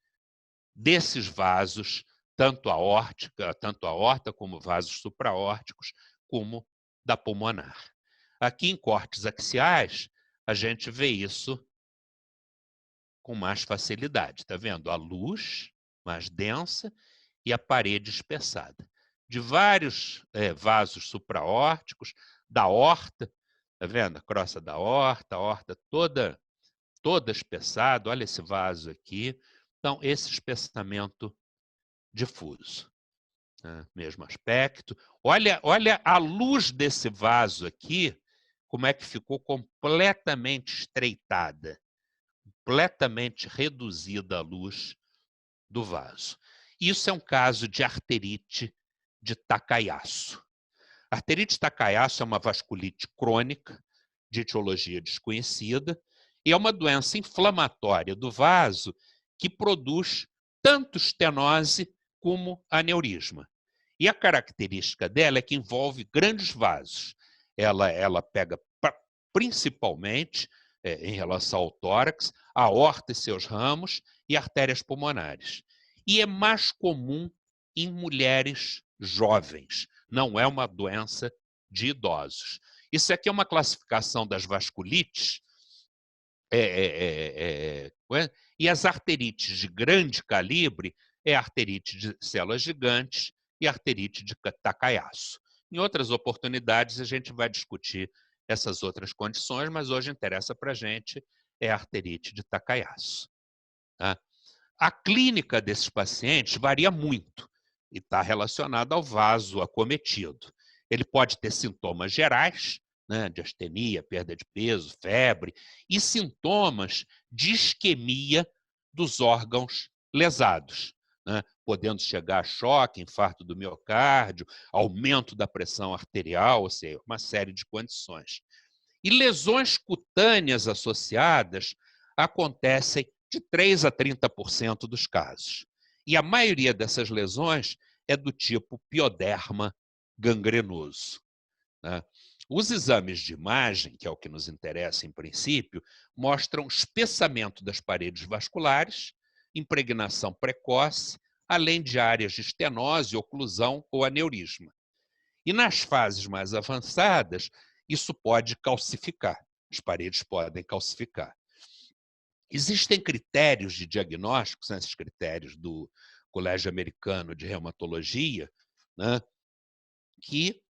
desses vasos, tanto a aorta como vasos supraórticos, como da pulmonar. Aqui em cortes axiais, a gente vê isso com mais facilidade. Está vendo? A luz mais densa e a parede espessada. De vários vasos supraórticos, da aorta, está vendo? A crosta da aorta, a aorta toda espessada. Olha esse vaso aqui. Então, esse espessamento difuso. Né? Mesmo aspecto. Olha a luz desse vaso aqui, como é que ficou completamente estreitada, completamente reduzida a luz do vaso. Isso é um caso de arterite de Takayasu. Arterite Takayasu é uma vasculite crônica, de etiologia desconhecida, e é uma doença inflamatória do vaso que produz tanto estenose como aneurisma. E a característica dela é que envolve grandes vasos. Ela pega principalmente, em relação ao tórax, a aorta e seus ramos e artérias pulmonares. E é mais comum em mulheres jovens, não é uma doença de idosos. Isso aqui é uma classificação das vasculites, e as arterites de grande calibre é arterite de células gigantes e arterite de Takayasu. Em outras oportunidades, a gente vai discutir essas outras condições, mas hoje interessa para a gente a arterite de Takayasu. Tá? A clínica desses pacientes varia muito e está relacionada ao vaso acometido. Ele pode ter sintomas gerais, né, de astenia, perda de peso, febre, e sintomas de isquemia dos órgãos lesados, né, podendo chegar a choque, infarto do miocárdio, aumento da pressão arterial, ou seja, uma série de condições. E lesões cutâneas associadas acontecem de 3 a 30% dos casos. E a maioria dessas lesões é do tipo pioderma gangrenoso. Né? Os exames de imagem, que é o que nos interessa em princípio, mostram espessamento das paredes vasculares, impregnação precoce, além de áreas de estenose, oclusão ou aneurisma. E nas fases mais avançadas, isso pode calcificar, as paredes podem calcificar. Existem critérios de diagnóstico, são esses critérios do Colégio Americano de Reumatologia, né, que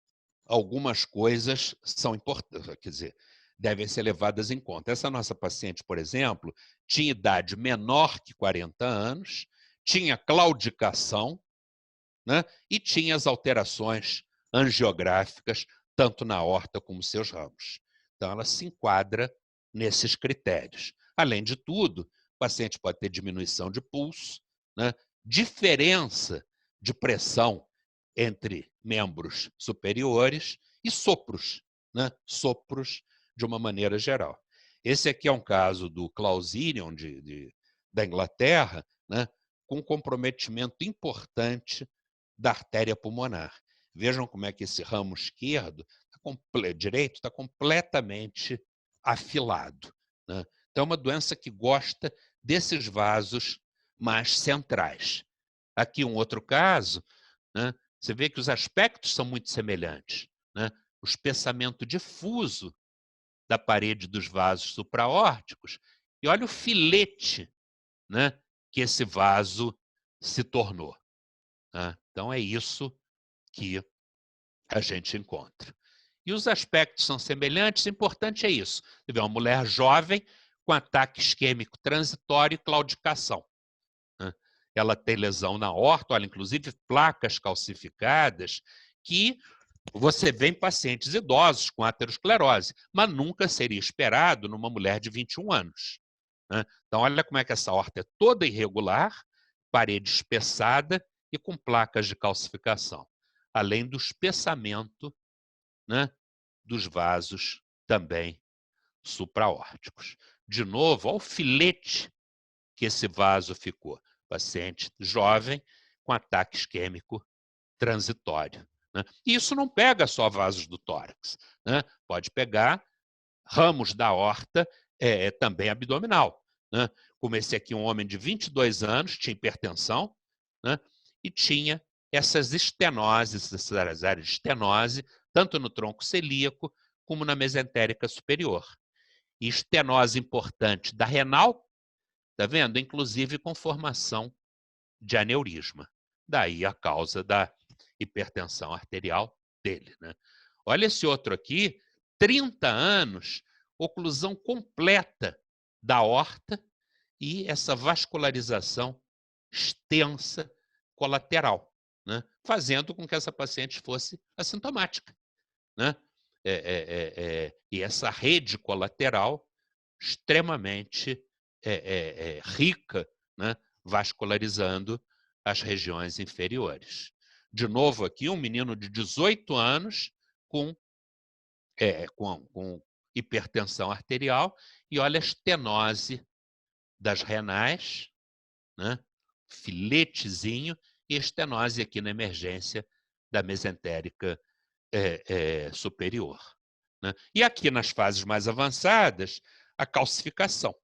algumas coisas são importantes, quer dizer, devem ser levadas em conta. Essa nossa paciente, por exemplo, tinha idade menor que 40 anos, tinha claudicação, né, e tinha as alterações angiográficas, tanto na aorta como seus ramos. Então, ela se enquadra nesses critérios. Além de tudo, o paciente pode ter diminuição de pulso, né, diferença de pressão entre membros superiores e sopros, né, sopros de uma maneira geral. Esse aqui é um caso do Clausinion da Inglaterra, né, com comprometimento importante da artéria pulmonar. Vejam como é que esse ramo esquerdo, direito, está completamente afilado. Né? Então, é uma doença que gosta desses vasos mais centrais. Aqui um outro caso, né? Você vê que os aspectos são muito semelhantes. Né? O espessamento difuso da parede dos vasos supraórticos E olha o filete, né, que esse vaso se tornou. Né? Então, é isso que a gente encontra. E os aspectos são semelhantes, o importante é isso. Você vê uma mulher jovem com ataque isquêmico transitório e claudicação. Né? Ela tem lesão na aorta, olha, inclusive placas calcificadas, que você vê em pacientes idosos com aterosclerose, mas nunca seria esperado numa mulher de 21 anos. Né? Então, olha como é que essa aorta é toda irregular, parede espessada e com placas de calcificação, além do espessamento, né, dos vasos também supraórticos. De novo, olha o filete que esse vaso ficou. Paciente jovem com ataque isquêmico transitório. Né? E isso não pega só vasos do tórax, né? Pode pegar ramos da aorta também abdominal. Né? Como esse aqui, um homem de 22 anos, tinha hipertensão, né? E tinha essas estenoses, essas áreas de estenose, tanto no tronco celíaco como na mesentérica superior. E estenose importante da renal, tá vendo? Inclusive com formação de aneurisma. Daí a causa da hipertensão arterial dele. Né? Olha esse outro aqui, 30 anos, oclusão completa da aorta e essa vascularização extensa colateral, né? Fazendo com que essa paciente fosse assintomática. Né? E essa rede colateral extremamente rica, né? Vascularizando as regiões inferiores. De novo aqui, um menino de 18 anos com hipertensão arterial e olha a estenose das renais, né? Filetezinho e estenose aqui na emergência da mesentérica superior. Né? E aqui nas fases mais avançadas, a calcificação.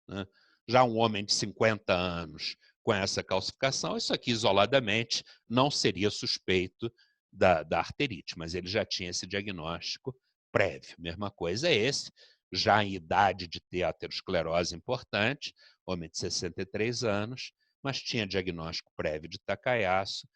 Né? Já um homem de 50 anos com essa calcificação, isso aqui isoladamente não seria suspeito da arterite, mas ele já tinha esse diagnóstico prévio. Mesma coisa é esse, já em idade de ter aterosclerose importante, homem de 63 anos, mas tinha diagnóstico prévio de Takayasu,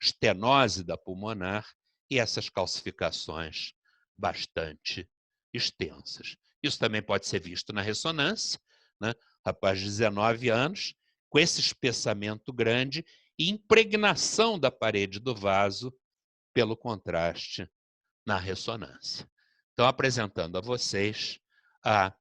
estenose da pulmonar e essas calcificações bastante extensas. Isso também pode ser visto na ressonância, né? Rapaz de 19 anos, com esse espessamento grande e impregnação da parede do vaso pelo contraste na ressonância. Então, apresentando a vocês a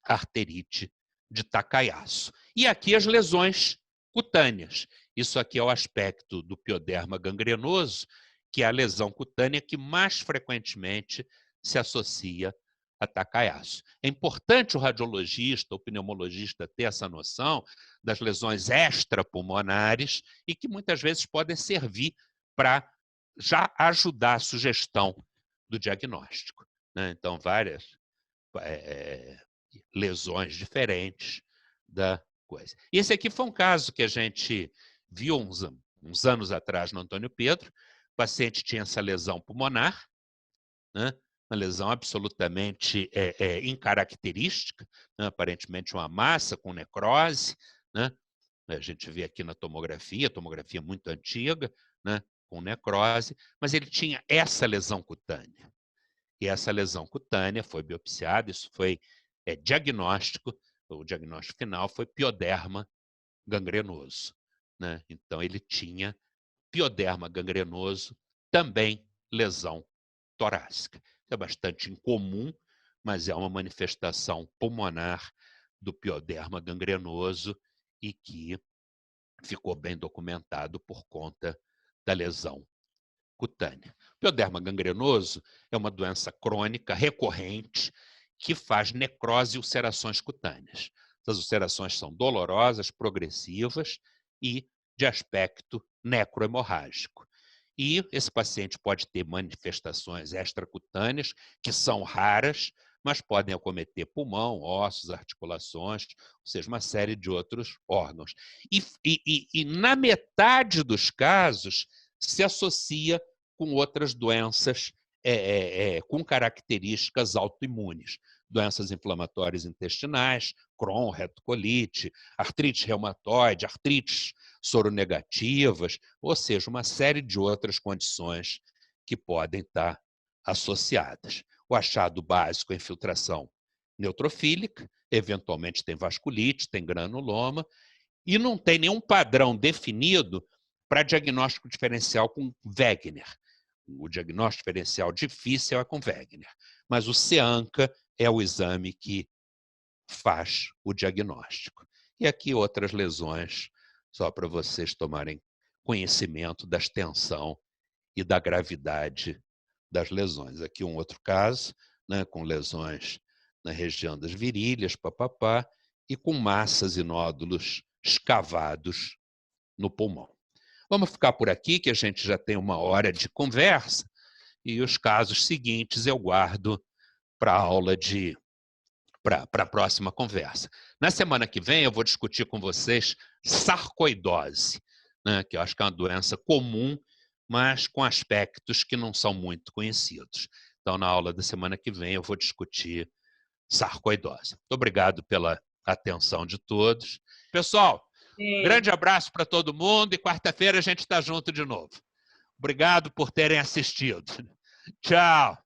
arterite de Takayasu. E aqui as lesões cutâneas. Isso aqui é o aspecto do pioderma gangrenoso, que é a lesão cutânea que mais frequentemente se associa a Takayasu. É importante o radiologista, o pneumologista ter essa noção das lesões extrapulmonares e que muitas vezes podem servir para já ajudar a sugestão do diagnóstico. Né? Então, várias lesões diferentes da coisa. E esse aqui foi um caso que a gente viu uns anos atrás no Antônio Pedro. O paciente tinha essa lesão pulmonar, né? Uma lesão absolutamente incaracterística, né? Aparentemente uma massa com necrose, né? A gente vê aqui na tomografia muito antiga, né? Com necrose, mas ele tinha essa lesão cutânea. E essa lesão cutânea foi biopsiada, isso foi diagnóstico, o diagnóstico final foi pioderma gangrenoso. Né? Então, ele tinha pioderma gangrenoso, também lesão torácica. É bastante incomum, mas é uma manifestação pulmonar do pioderma gangrenoso e que ficou bem documentado por conta da lesão cutânea. O pioderma gangrenoso é uma doença crônica recorrente que faz necrose e ulcerações cutâneas. Essas ulcerações são dolorosas, progressivas e de aspecto necrohemorrágico. E esse paciente pode ter manifestações extracutâneas, que são raras, mas podem acometer pulmão, ossos, articulações, ou seja, uma série de outros órgãos. E na metade dos casos, se associa com outras doenças com características autoimunes. Doenças inflamatórias intestinais, Crohn, retocolite, artrite reumatoide, artrites soronegativas, ou seja, uma série de outras condições que podem estar associadas. O achado básico é infiltração neutrofílica, eventualmente tem vasculite, tem granuloma, e não tem nenhum padrão definido para diagnóstico diferencial com Wegener. O diagnóstico diferencial difícil é com Wegener, mas o CEANCA é o exame que faz o diagnóstico. E aqui outras lesões, só para vocês tomarem conhecimento da extensão e da gravidade das lesões. Aqui um outro caso, né, com lesões na região das virilhas, papapá, e com massas e nódulos escavados no pulmão. Vamos ficar por aqui, que a gente já tem 1 hora de conversa, e os casos seguintes eu guardo para a aula para a próxima conversa. Na semana que vem eu vou discutir com vocês sarcoidose, né, que eu acho que é uma doença comum, mas com aspectos que não são muito conhecidos. Então, na aula da semana que vem eu vou discutir sarcoidose. Muito obrigado pela atenção de todos. Pessoal, grande abraço para todo mundo e quarta-feira a gente está junto de novo. Obrigado por terem assistido. Tchau.